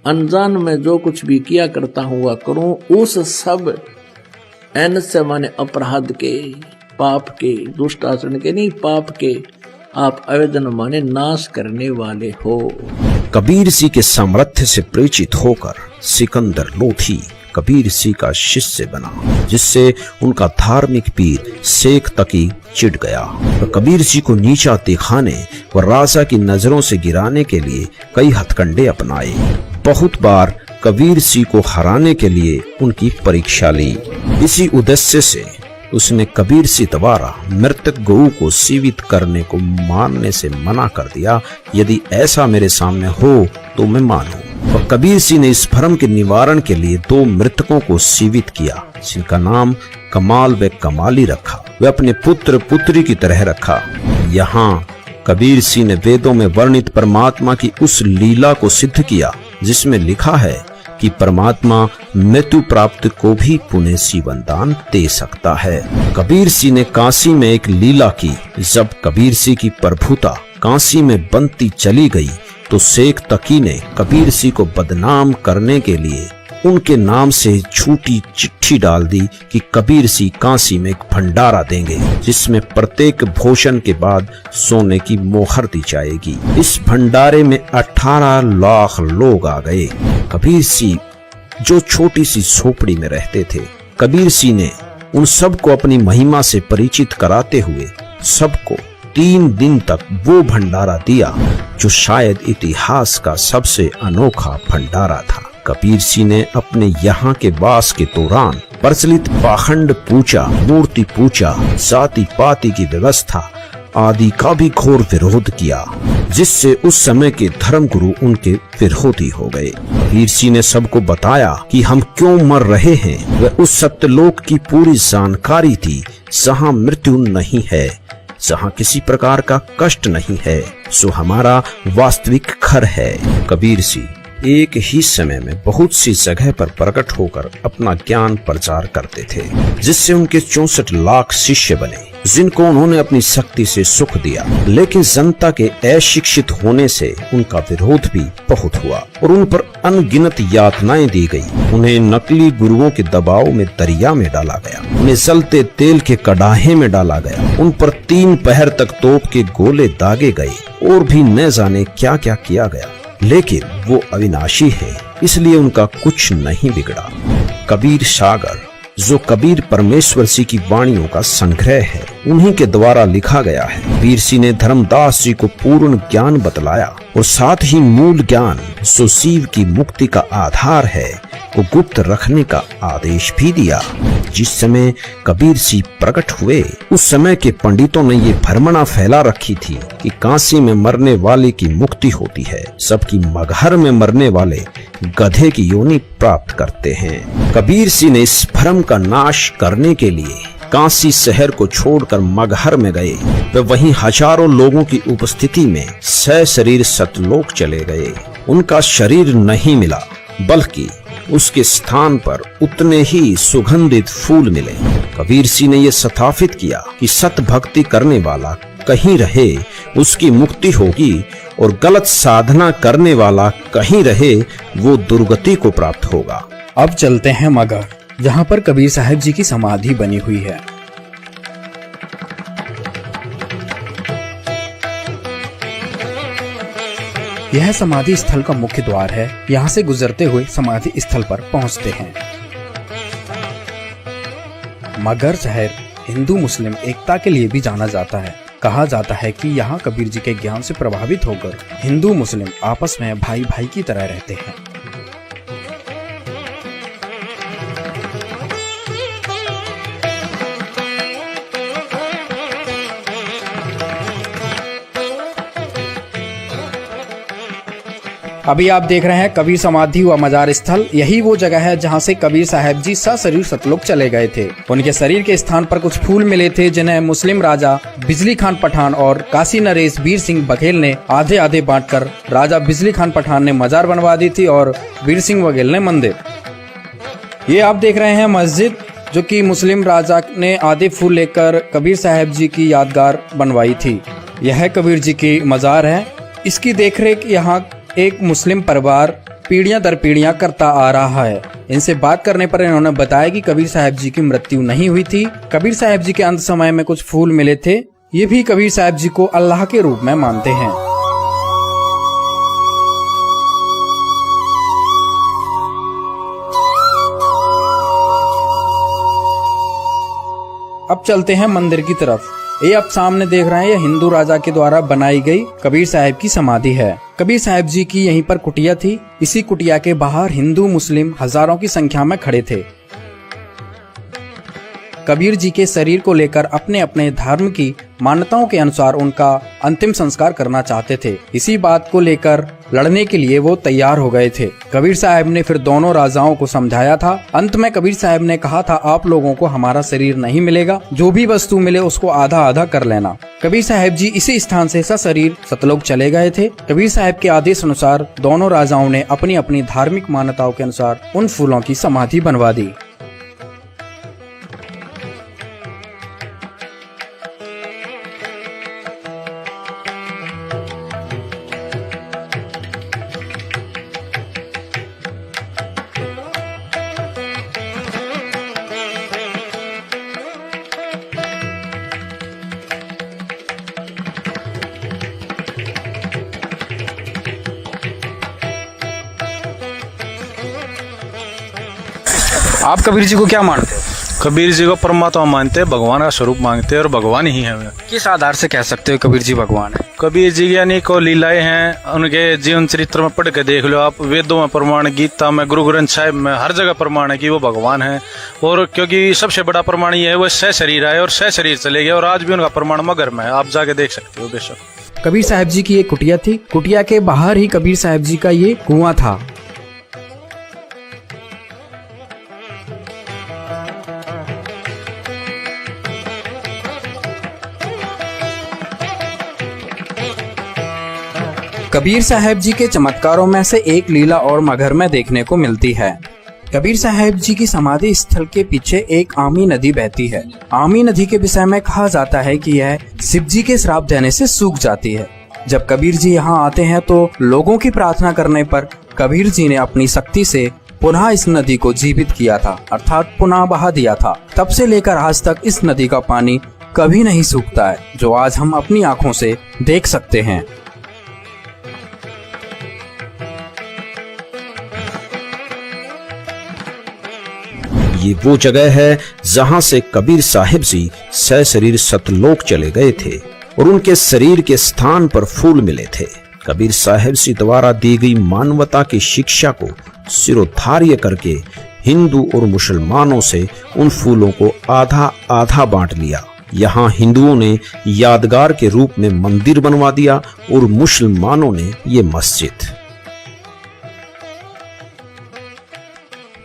[SPEAKER 11] अनजान में जो कुछ भी किया करता हूं या करूं, उस सब एनस्य माने अपराध के, पाप के, दुष्ट आचरण के नहीं, पाप के आप अवजन माने नाश करने वाले हो।
[SPEAKER 1] कबीर सिंह के सामर्थ्य से परिचित होकर सिकंदर लोधी कबीर सिंह का शिष्य बना, जिससे उनका धार्मिक पीर शेख तकी चिढ़ गया। तो कबीर सिंह को नीचा दिखाने व राजा की नजरों से गिराने के लिए कई हथकंडे अपनाए। बहुत बार कबीर सिंह को हराने के लिए उनकी परीक्षा ली। इसी उद्देश्य से उसने कबीर सिंह द्वारा मृतक गऊ को जीवित करने को मानने से मना कर दिया। यदि ऐसा मेरे सामने हो तो मैं मानूं। और कबीर सिंह ने इस भ्रम के निवारण के लिए 2 मृतकों को जीवित किया, जिनका नाम कमाल व कमाली रखा। वे अपने पुत्र पुत्री की तरह रखा। यहाँ कबीर सिंह ने वेदों में वर्णित परमात्मा की उस लीला को सिद्ध किया जिसमें लिखा है कि परमात्मा मृत्यु प्राप्त को भी पुण्य जीवन दान दे सकता है। कबीर सिंह ने काशी में एक लीला की। जब कबीर सिंह की प्रभुता काशी में बनती चली गई तो शेख तकी ने कबीर सिंह को बदनाम करने के लिए उनके नाम से झूठी चिट्ठी डाल दी कि कबीर सिंह काशी में एक भंडारा देंगे, जिसमें प्रत्येक भोजन के बाद सोने की मोहर दी जाएगी। इस भंडारे में 18 लाख लोग आ गए। कबीर सिंह जो छोटी सी झोपड़ी में रहते थे, कबीर सिंह ने उन सबको अपनी महिमा से परिचित कराते हुए सबको 3 दिन तक वो भंडारा दिया जो शायद इतिहास का सबसे अनोखा भंडारा था। कबीर सिंह ने अपने यहाँ के वास के दौरान प्रचलित पाखंड पूजा, मूर्ति पूजा, जाति पाति की व्यवस्था आदि का भी घोर विरोध किया, जिससे उस समय के धर्मगुरु उनके विरोधी हो गए। कबीर सिंह ने सबको बताया कि हम क्यों मर रहे हैं। वह उस सत्यलोक की पूरी जानकारी थी जहाँ मृत्यु नहीं है, जहाँ किसी प्रकार का कष्ट नहीं है, सो हमारा वास्तविक घर है। कबीर सिंह एक ही समय में बहुत सी जगह पर प्रकट होकर अपना ज्ञान प्रचार करते थे, जिससे उनके 64 लाख शिष्य बने, जिनको उन्होंने अपनी शक्ति से सुख दिया। लेकिन जनता के अशिक्षित होने से उनका विरोध भी बहुत हुआ और उन पर अनगिनत यातनाएं दी गई। उन्हें नकली गुरुओं के दबाव में दरिया में डाला गया, उन्हें जलते तेल के कड़ाहे में डाला गया, उन पर 3 पहर तक तोप के गोले दागे गए और भी न जाने क्या क्या किया गया। लेकिन वो अविनाशी है, इसलिए उनका कुछ नहीं बिगड़ा। कबीर सागर, जो कबीर परमेश्वर सिंह की वाणियों का संग्रह है, उन्हीं के द्वारा लिखा गया है। कबीर सिंह ने धर्मदास जी को पूर्ण ज्ञान बतलाया और साथ ही मूल ज्ञान, जो शिव की मुक्ति का आधार है, को गुप्त रखने का आदेश भी दिया। जिस समय कबीर सिंह प्रकट हुए, उस समय के पंडितों ने ये भ्रमणा फैला रखी थी कि काशी में मरने वाले की मुक्ति होती है, जबकि मगहर में मरने वाले गधे की योनि प्राप्त करते हैं। कबीर सिंह ने इस भ्रम का नाश करने के लिए काशी शहर को छोड़कर मगहर में गए। वे वहीं हजारों लोगों की उपस्थिति में सशरीर सतलोक चले गए। उनका शरीर नहीं मिला, बल्कि उसके स्थान पर उतने ही सुगंधित फूल मिले। कबीर सिंह ने यह स्थापित किया कि सत भक्ति करने वाला कहीं रहे उसकी मुक्ति होगी, और गलत साधना करने वाला कहीं रहे वो दुर्गति को प्राप्त होगा।
[SPEAKER 9] अब चलते हैं मगहर, जहाँ पर कबीर साहब जी की समाधि बनी हुई है। यह समाधि स्थल का मुख्य द्वार है। यहाँ से गुजरते हुए समाधि स्थल पर पहुँचते हैं। मगहर शहर हिंदू मुस्लिम एकता के लिए भी जाना जाता है। कहा जाता है कि यहाँ कबीर जी के ज्ञान से प्रभावित होकर हिंदू मुस्लिम आपस में भाई भाई की तरह रहते हैं। अभी आप देख रहे हैं कबीर समाधि व मजार स्थल। यही वो जगह है जहां से कबीर साहब जी सशरीर सतलोक चले गए थे। उनके शरीर के स्थान पर कुछ फूल मिले थे, जिन्हें मुस्लिम राजा बिजली खान पठान और काशी नरेश वीर सिंह बघेल ने आधे आधे बांटकर राजा बिजली खान पठान ने मजार बनवा दी थी और वीर सिंह बघेल ने मंदिर। ये आप देख रहे हैं मस्जिद, जो कि मुस्लिम राजा ने आधे फूल लेकर कबीर साहब जी की यादगार बनवाई थी। यह कबीर जी की मजार है। इसकी देखरेख यहाँ एक मुस्लिम परिवार पीढ़ियां दर पीढ़ियां करता आ रहा है। इनसे बात करने पर इन्होंने बताया कि कबीर साहब जी की मृत्यु नहीं हुई थी। कबीर साहब जी के अंत समय में कुछ फूल मिले थे। ये भी कबीर साहब जी को अल्लाह के रूप में मानते हैं। अब चलते हैं मंदिर की तरफ। ये आप सामने देख रहे हैं, ये हिंदू राजा के द्वारा बनाई गई कबीर साहब की समाधि है। कबीर साहब जी की यहीं पर कुटिया थी। इसी कुटिया के बाहर हिंदू मुस्लिम हजारों की संख्या में खड़े थे। कबीर जी के शरीर को लेकर अपने अपने धर्म की मान्यताओं के अनुसार उनका अंतिम संस्कार करना चाहते थे। इसी बात को लेकर लड़ने के लिए वो तैयार हो गए थे। कबीर साहब ने फिर दोनों राजाओं को समझाया था। अंत में कबीर साहब ने कहा था, आप लोगों को हमारा शरीर नहीं मिलेगा, जो भी वस्तु मिले उसको आधा आधा कर लेना। कबीर साहब जी इसी स्थान से सशरीर सतलोक चले गए थे। कबीर साहब के आदेश अनुसार दोनों राजाओं ने अपनी अपनी धार्मिक मान्यताओं के अनुसार उन फूलों की समाधि बनवा दी।
[SPEAKER 2] आप कबीर जी को क्या मानते हो?
[SPEAKER 15] कबीर जी को परमात्मा मानते हैं, भगवान का स्वरूप मांगते हैं और भगवान ही है।
[SPEAKER 2] किस आधार से कह सकते हो कबीर जी भगवान है?
[SPEAKER 15] कबीर जी की यानी को लीलाएं हैं, उनके जीवन चरित्र में पढ़ के देख लो आप। वेदों में प्रमाण, गीता में, गुरु ग्रंथ साहिब में, हर जगह प्रमाण है कि वो भगवान है। और क्योंकि सबसे बड़ा प्रमाण ये है, वो सह शरीर आए और सह शरीर चले गए, और आज भी उनका प्रमाण मगर में है, आप जाके देख सकते हो बेशक।
[SPEAKER 9] कबीर साहब जी की एक कुटिया थी। कुटिया के बाहर ही कबीर साहब जी का ये कुआं था। कबीर साहब जी के चमत्कारों में से एक लीला और मगहर में देखने को मिलती है। कबीर साहब जी की समाधि स्थल के पीछे एक आमी नदी बहती है। आमी नदी के विषय में कहा जाता है कि यह शिव जी के श्राप देने से सूख जाती है। जब कबीर जी यहाँ आते हैं तो लोगों की प्रार्थना करने पर कबीर जी ने अपनी शक्ति से पुनः इस नदी को जीवित किया था, अर्थात पुनः बहा दिया था। तब से लेकर आज तक इस नदी का पानी कभी नहीं सूखता है, जो आज हम अपनी आंखों से देख सकते हैं।
[SPEAKER 1] ये वो जगह है जहां से कबीर साहिब जी सशरीर सतलोक चले गए थे और उनके शरीर के स्थान पर फूल मिले थे। कबीर साहिब जी द्वारा दी गई मानवता की शिक्षा को सिरोधार्य करके हिंदू और मुसलमानों से उन फूलों को आधा आधा बांट लिया। यहाँ हिंदुओं ने यादगार के रूप में मंदिर बनवा दिया और मुसलमानों ने ये मस्जिद।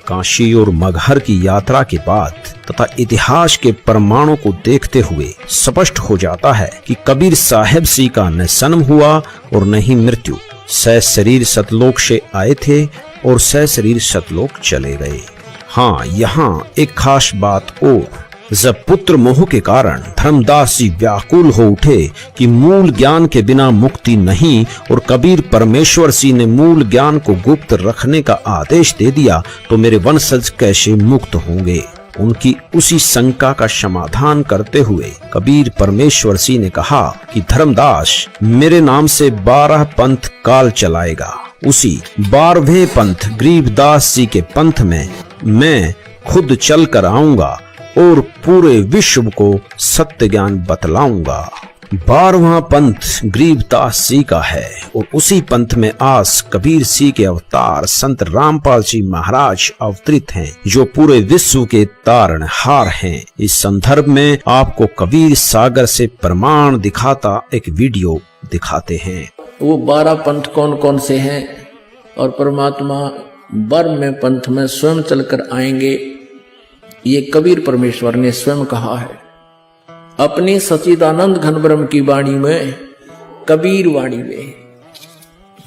[SPEAKER 1] काशी और मगहर की यात्रा के बाद तथा इतिहास के प्रमाणों को देखते हुए स्पष्ट हो जाता है कि कबीर साहिब जी का न जन्म हुआ और न ही मृत्यु। सशरीर सतलोक से आए थे और सशरीर सतलोक चले गए। हाँ, यहाँ एक खास बात और, जब पुत्र मोह के कारण धर्मदास जी व्याकुल हो उठे कि मूल ज्ञान के बिना मुक्ति नहीं और कबीर परमेश्वर जी ने मूल ज्ञान को गुप्त रखने का आदेश दे दिया, तो मेरे वंशज कैसे मुक्त होंगे। उनकी उसी शंका का समाधान करते हुए कबीर परमेश्वर जी ने कहा कि धर्मदास मेरे नाम से 12 पंथ काल चलाएगा। उसी 12वें पंथ गरीबदास जी के पंथ में मैं खुद चल कर आऊंगा और पूरे विश्व को सत्य ज्ञान बतलाऊंगा। 12वां पंथ गरीबदास जी का है और उसी पंथ में आज कबीर जी के अवतार संत रामपाल जी महाराज अवतरित हैं, जो पूरे विश्व के तारणहार हैं। इस संदर्भ में आपको कबीर सागर से प्रमाण दिखाता एक वीडियो दिखाते हैं।
[SPEAKER 11] वो 12 पंथ कौन कौन से हैं और परमात्मा 12वें पंथ में स्वयं चलकर आएंगे, ये कबीर परमेश्वर ने स्वयं कहा है अपनी सच्चिदानंद घन ब्रह्म की वाणी में, कबीर वाणी में।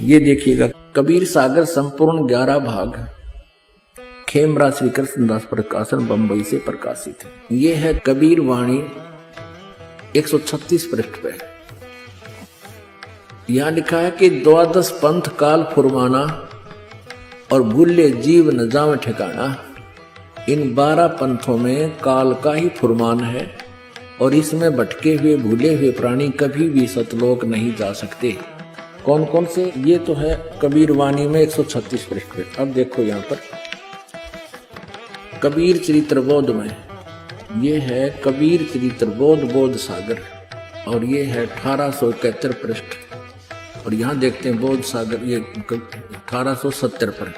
[SPEAKER 11] ये देखिएगा, कबीर सागर संपूर्ण 11 भाग खेमरा श्री कृष्णदास प्रकाशन बंबई से प्रकाशित है। ये है कबीर वाणी 136 पृष्ठ पे। यहां लिखा है कि 12 पंथ काल फुरमाना और भूले जीव न जावे ठिकाना। इन 12 पंथों में काल का ही फुरमान है और इसमें भटके हुए भूले हुए प्राणी कभी भी सतलोक नहीं जा सकते। कौन कौन से? ये तो है कबीर वाणी में 136 पृष्ठ पे। अब देखो यहाँ पर कबीर चरित्र बोध में, ये है कबीर चरित्र बोध बोध सागर और ये है 1871 पृष्ठ। और यहाँ देखते हैं बोध सागर, ये 1870 पर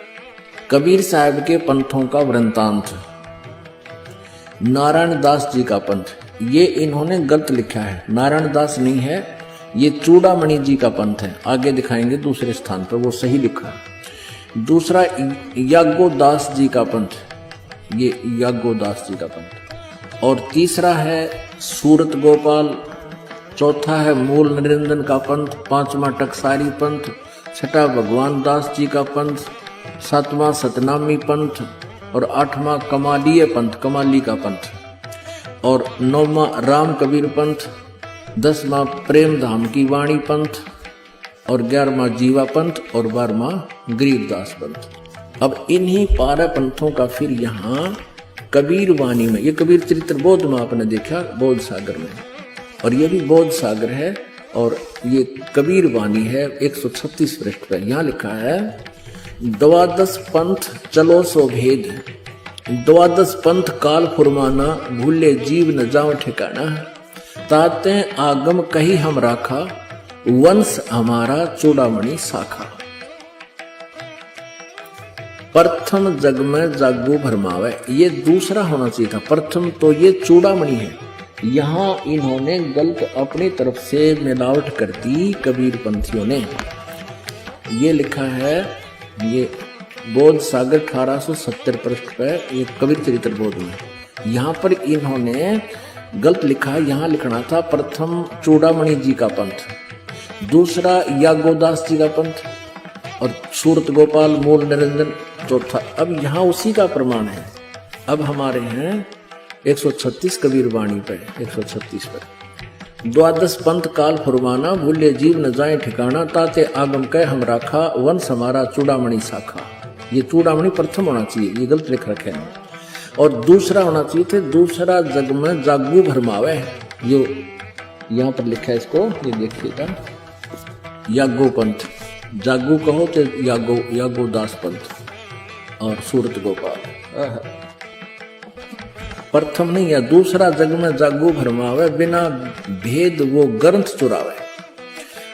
[SPEAKER 11] कबीर साहब के पंथों का वृंतांत। नारायण दास जी का पंथ, ये इन्होंने गलत लिखा है, नारायण दास नहीं है, ये चूड़ामणि जी का पंथ है। आगे दिखाएंगे दूसरे स्थान पर वो सही लिखा है। दूसरा याज्ञोदास जी का पंथ, ये याज्ञोदास जी का पंथ। और तीसरा है सूरत गोपाल। चौथा है मूल निरंजन का पंथ। 5वां टकसारी पंथ। 6वां भगवान दास जी का पंथ। 7वां सतनामी पंथ और 8वां कमालीय पंथ, कमाली का पंथ। और 9वां राम कबीर पंथ। 10वां प्रेम धाम की वाणी पंथ और 11वां जीवा पंथ और 12वां गरीबदास पंथ। अब इन्हीं 12 पंथों का फिर यहाँ कबीर वाणी में, ये कबीर चरित्र बोध में आपने देखा बोध सागर में, और ये भी बोध सागर है और ये कबीर वाणी है 136 पृष्ठ पर। यहाँ लिखा है 12 पंथ चलो सो भेद, 12 पंथ काल फुरमाना, भूले जीव न जाओ ठिकाना। ताते आगम कही हम राखा, वंश हमारा चूड़ामणि शाखा। प्रथम जग में जागो भरमावे, ये दूसरा होना चाहिए था। प्रथम तो ये चूड़ामणि है, यहाँ इन्होंने गलत अपनी तरफ से मिलावट कर दी कबीर पंथियों ने। ये लिखा है, ये बोध सागर 1870 पृष्ठ पर, ये कबीर चरित्र बोध में। यहाँ पर इन्होंने गलत लिखा, यहाँ लिखना था प्रथम चूड़ामणि जी का पंथ। दूसरा यागोदास जी का पंथ और सूरत गोपाल मूल निरंजन चौथा। अब यहाँ उसी का प्रमाण है। अब हमारे हैं 136 कबीर वाणी पे 136 पर। द्वादश पंथ काल फुरमाना, भूल्य जीव न जाए ठिकाना, ताते आगम कह हम राखा, वंश हमारा चूड़ामणि शाखा। ये चूड़ामणि प्रथम होना चाहिए, ये गलत लिख रखे हैं। और दूसरा होना चाहिए थे दूसरा जग में जागू भरमावे, ये यहाँ पर लिखा है इसको, ये देखिएगा यागो पंथ, जागू कहो तो यागो दास पंथ और सूरत गोपाल। प्रथम नहीं है, दूसरा जग में जागू भरमावे, बिना भेद वो ग्रंथ चुरावे।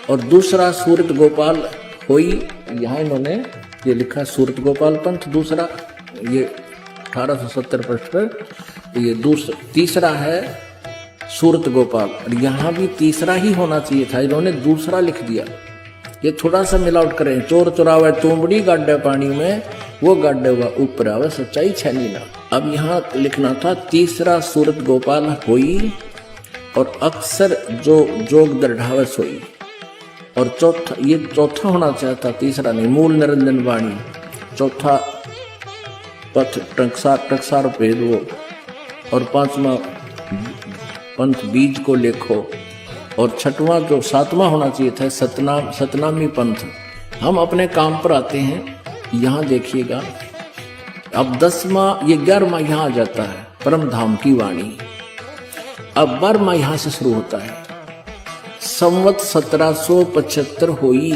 [SPEAKER 11] और दूसरा सूरत गोपाल होई, यहाँ इन्होंने ये लिखा सूरत गोपाल पंथ दूसरा, ये 1870 पृष्ठ पर। ये तीसरा है सूरत गोपाल, और यहाँ भी तीसरा ही होना चाहिए था, इन्होंने दूसरा लिख दिया। ये थोड़ा सा मिलावट करें, चोर चुरावे तुमड़ी गाड्डे पानी में, वो गाड्डे हुआ ऊपर आवे, सच्चाई छैली ना। अब यहाँ लिखना था तीसरा सूरत गोपाल होई, और अक्सर जो जोग दृढ़ावे सोई। और चौथा, ये चौथा होना चाहता, तीसरा नहीं, मूल निरंजन वाणी। चौथा पथ टकसार भेद वो, और पांचवा पंथ बीज को लेखो, और छठवां जो सातवां होना चाहिए था सतनामी पंथ। हम अपने काम पर आते हैं, यहाँ देखिएगा। अब 10वां, ये 11वां यहाँ आ जाता है परम धाम की वाणी। अब 12वां यहाँ से शुरू होता है, संवत 1775 होई।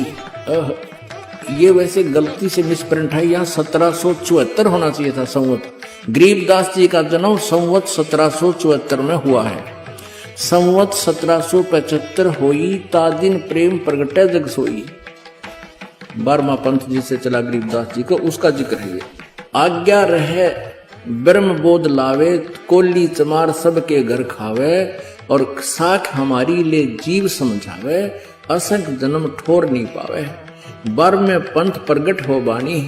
[SPEAKER 11] ये वैसे गलती से मिसप्रिंट है, यहाँ 1774 होना चाहिए था संवत। गरीबदास जी का जन्म संवत 1774 में हुआ है। संवत 1775 होई, ता दिन प्रेम प्रगटे जग सोई। 12वां पंथ जिससे चला गरीबदास जी को, उसका जिक्र है ये। आज्ञा रहे ब्रह्म बोध लावे, कोली चमार सबके घर खावे, और साख हमारी ले जीव समझावे, असंख जन्म ठोर नहीं पावे। 12वें पंथ प्रगट हो बानी।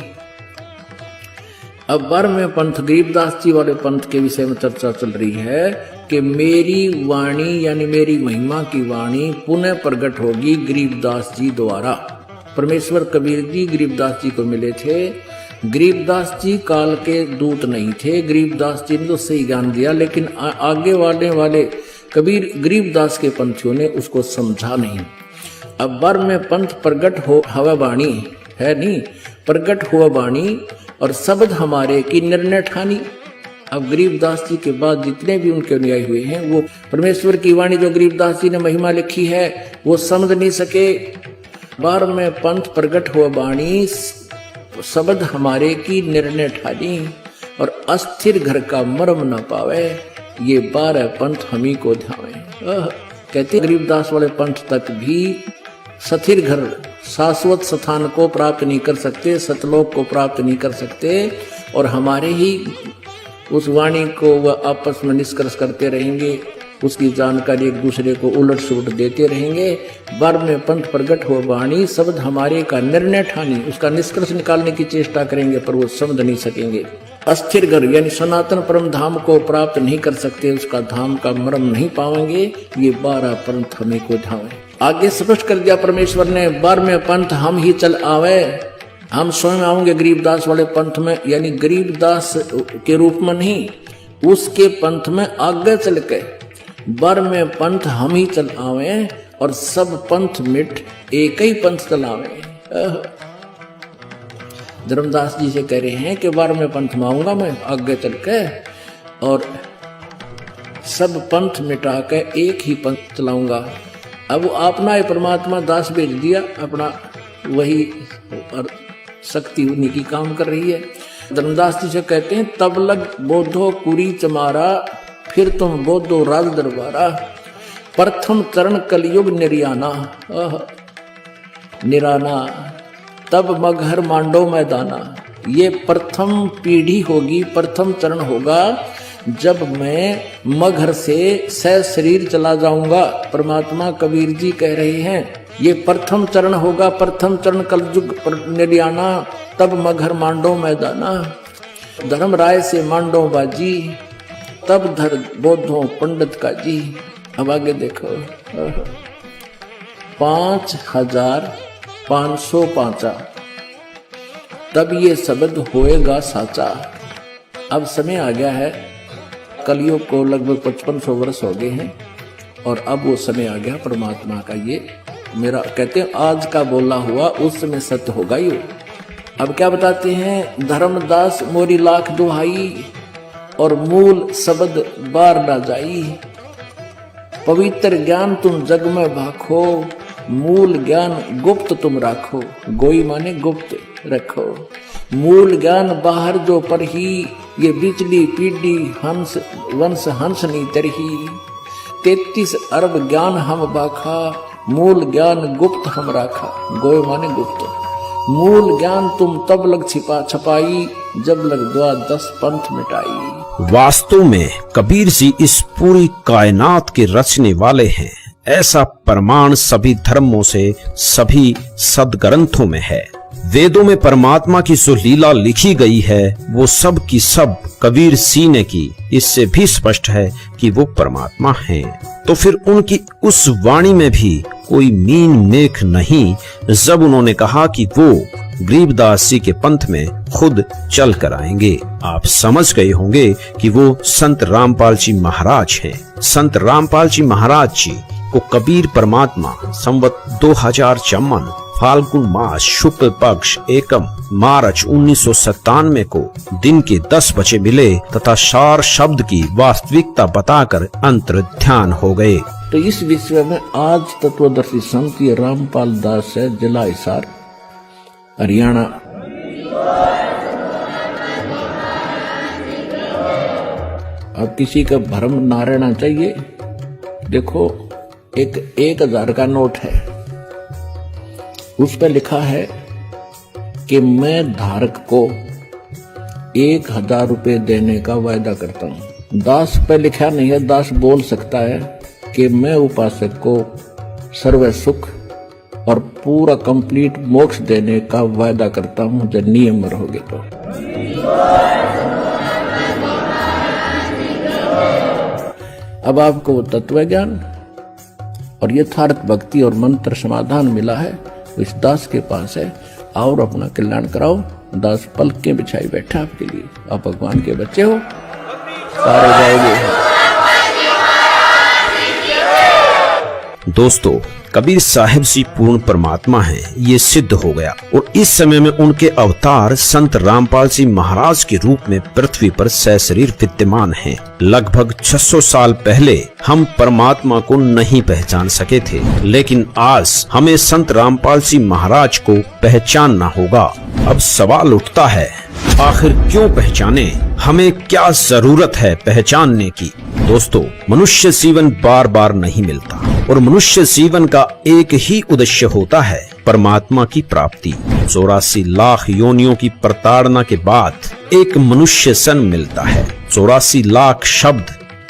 [SPEAKER 11] अब 12वें पंथ गरीबदास जी वाले पंथ के विषय में चर्चा चल रही है कि मेरी वाणी यानी मेरी महिमा की वाणी पुनः प्रकट होगी गरीबदास जी द्वारा। परमेश्वर कबीर जी गरीबदास जी को मिले थे। गरीबदास जी काल के दूत नहीं थे, गरीबदास जी ने तो सही ज्ञान दिया, लेकिन आगे वाले कबीर गरीबदास के पंथियों ने उसको समझा नहीं। अब 12वें पंथ प्रगट हो हवा बाणी है नहीं, प्रगट हुआ बाणी और शब्द हमारे की निर्णय ठानी। अब गरीबदास जी के बाद जितने भी उनके अनुयायी हुए हैं, वो परमेश्वर की वाणी जो गरीबदास जी ने महिमा लिखी है वो समझ नहीं सके। 12वें पंथ प्रगट हुआ बाणी, शब्द हमारे की निर्णय ठानी, और अस्थिर घर का मर्म न पावे, ये 12 पंथ हमी को ध्यावे। कहते गरीबदास वाले पंथ तक भी स्थिर घर, शाश्वत स्थान को प्राप्त नहीं कर सकते, सतलोक को प्राप्त नहीं कर सकते, और हमारे ही उस वाणी को वह आपस में निष्कर्ष करते रहेंगे, उसकी जानकारी एक दूसरे को उलट सुलट देते रहेंगे। 12वें पंथ प्रगट हो वाणी, शब्द हमारे का निर्णय ठानी, उसका निष्कर्ष निकालने की चेष्टा करेंगे पर वो समझ नहीं सकेंगे। अस्थिर घर यानी सनातन परम धाम को प्राप्त नहीं कर सकते, उसका धाम का मर्म नहीं पाएंगे। ये 12 पंथ हमें को धावे। आगे स्पष्ट कर दिया परमेश्वर ने, 12वें पंथ हम ही चल आवे, हम स्वयं आएंगे गरीबदास वाले पंथ में, यानी गरीबदास के रूप में नहीं, उसके पंथ में आगे चल के 12वें पंथ हम ही चल आवे और सब पंथ मिट एक ही पंथ चलावे। धर्मदास जी से कह रहे हैं कि 12वें पंथ में आऊंगा मैं आगे चल के, और सब पंथ मिटा के एक ही पंथ चलाऊंगा। अब अपना ही परमात्मा दास भेज दिया, अपना वही और शक्ति उन्हीं की काम कर रही है। धर्मदास जी से कहते हैं, तब लग बोधो कुरी चमारा, फिर तुम बोधो राज दरबारा, प्रथम चरण कलयुग निर्याना, निराना, तब मगहर मांडो मैदाना। ये प्रथम पीढ़ी होगी, प्रथम चरण होगा जब मैं मगहर से शरीर चला जाऊंगा। परमात्मा कबीर जी कह रहे हैं ये प्रथम चरण होगा, प्रथम चरण कलयुग निर्याना, तब मगहर मांडो मैदाना, धर्म राय से मांडो बाजी, तब धर बोधो पंडित का जी। अब आगे देखो, 5500 पांचा, तब ये शब्द होएगा साचा। अब समय आ गया है, कलयुग को लगभग 5500 वर्ष हो गए हैं और अब वो समय आ गया परमात्मा का। ये मेरा कहते हैं आज का बोला हुआ उस समय सत्य होगा ये। अब क्या बताते हैं, धर्मदास मोरी लाख दुहाई और मूल शब्द बार ना जाई। पवित्र ज्ञान तुम जग में भाखो, मूल ज्ञान गुप्त तुम राखो। गोई माने गुप्त रखो, मूल ज्ञान बाहर जो पर ही। ये बिजली पीढ़ी हंस वंश हंस नहीं तरही। 33 अरब ज्ञान हम बाखा, मूल ज्ञान गुप्त हम राखा। गोई माने गुप्त। मूल ज्ञान तुम तब लग छपाई, जब लग द्वादश पंथ मिटाई।
[SPEAKER 1] वास्तव में कबीर जी इस पूरी कायनात के रचने वाले हैं, ऐसा प्रमाण सभी धर्मों से, सभी सदग्रंथों में है। वेदों में परमात्मा की जो लीला लिखी गई है वो सब की सब कबीर जी ने की। इससे भी स्पष्ट है कि वो परमात्मा हैं। तो फिर उनकी उस वाणी में भी कोई मीन मेख नहीं जब उन्होंने कहा कि वो गरीबदास जी के पंथ में खुद चल कर आएंगे। आप समझ गए होंगे कि वो संत रामपाल जी महाराज हैं। संत रामपाल जी महाराज जी को कबीर परमात्मा संवत 2054 फाल्गुन मास शुक्ल पक्ष एकम मार्च 1997 को दिन के 10 बजे मिले तथा सार शब्द की वास्तविकता बताकर अंतर्ध्यान हो गए।
[SPEAKER 11] तो इस विषय में आज तत्वदर्शी संत रामपाल दास है, जिला हिसार, हरियाणा। अब किसी का भ्रम ना रहना चाहिए। देखो, एक 1000 का नोट है, उस पर लिखा है कि मैं धारक को 1000 रुपए देने का वायदा करता हूं। दास पे लिखा नहीं है, दास बोल सकता है कि मैं उपासक को सर्व सुख और पूरा कंप्लीट मोक्ष देने का वायदा करता हूं जब नियम में रहोगे तो। अब आपको वो तत्व ज्ञान और यथार्थ भक्ति और मंत्र समाधान मिला है, इस दास के पास है। और अपना कल्याण कराओ। दास पलकें बिछाई बैठा आपके लिए। आप भगवान के बच्चे हो, सारे जाओगे।
[SPEAKER 1] दोस्तों, कबीर साहिब जी पूर्ण परमात्मा हैं, ये सिद्ध हो गया। और इस समय में उनके अवतार संत रामपाल जी महाराज के रूप में पृथ्वी पर सशरीर विद्यमान हैं। लगभग 600 साल पहले हम परमात्मा को नहीं पहचान सके थे, लेकिन आज हमें संत रामपाल जी महाराज को पहचानना होगा। अब सवाल उठता है, आखिर क्यों पहचाने? हमें क्या जरूरत है पहचानने की? दोस्तों, मनुष्य जीवन बार बार नहीं मिलता और मनुष्य जीवन का एक ही उद्देश्य होता है, परमात्मा की प्राप्ति। 84 लाख योनियों की प्रताड़ना के बाद एक मनुष्य सन मिलता है। 84 लाख शब्द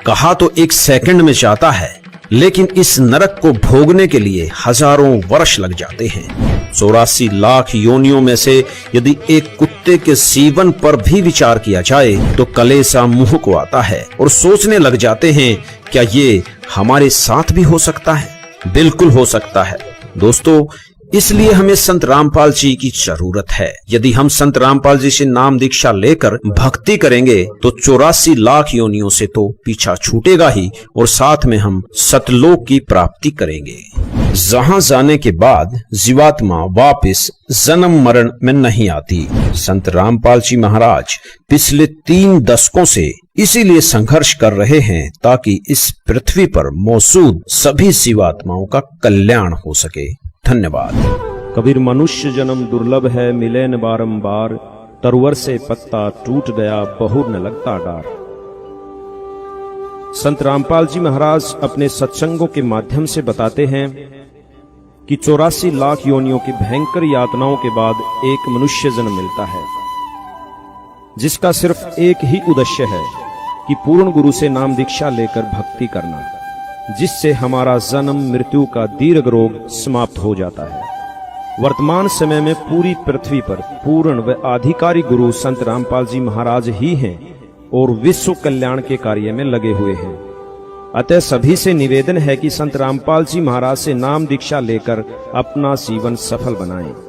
[SPEAKER 1] कहा तो एक सेकंड में जाता है, लेकिन इस नरक को भोगने के लिए हजारों वर्ष लग जाते हैं। 84 लाख योनियों में से यदि एक कुत्ते के जीवन पर भी विचार किया जाए तो कलेसा मुंह को आता है और सोचने लग जाते हैं, क्या ये हमारे साथ भी हो सकता है? बिल्कुल हो सकता है दोस्तों। इसलिए हमें संत रामपाल जी की जरूरत है। यदि हम संत रामपाल जी से नाम दीक्षा लेकर भक्ति करेंगे तो 84 लाख योनियों से तो पीछा छूटेगा ही और साथ में हम सतलोक की प्राप्ति करेंगे, जहां जाने के बाद जीवात्मा वापस जन्म मरण में नहीं आती। संत रामपाल जी महाराज पिछले 3 दशकों से इसीलिए संघर्ष कर रहे हैं ताकि इस पृथ्वी पर मौजूद सभी जीवात्माओं का कल्याण हो सके। धन्यवाद।
[SPEAKER 16] कबीर मनुष्य जन्म दुर्लभ है, मिले न बारंबार, तरवर से पत्ता टूट गया, बहु न लगता डार। संत रामपाल जी महाराज अपने सत्संगों के माध्यम से बताते हैं कि 84 लाख योनियों की भयंकर यातनाओं के बाद एक मनुष्य जन्म मिलता है, जिसका सिर्फ एक ही उद्देश्य है कि पूर्ण गुरु से नाम दीक्षा लेकर भक्ति करना, जिससे हमारा जन्म मृत्यु का दीर्घ रोग समाप्त हो जाता है। वर्तमान समय में पूरी पृथ्वी पर पूर्ण व आधिकारिक गुरु संत रामपाल जी महाराज ही हैं और विश्व कल्याण के कार्य में लगे हुए हैं। अतः सभी से निवेदन है कि संत रामपाल जी महाराज से नाम दीक्षा लेकर अपना जीवन सफल बनाएं।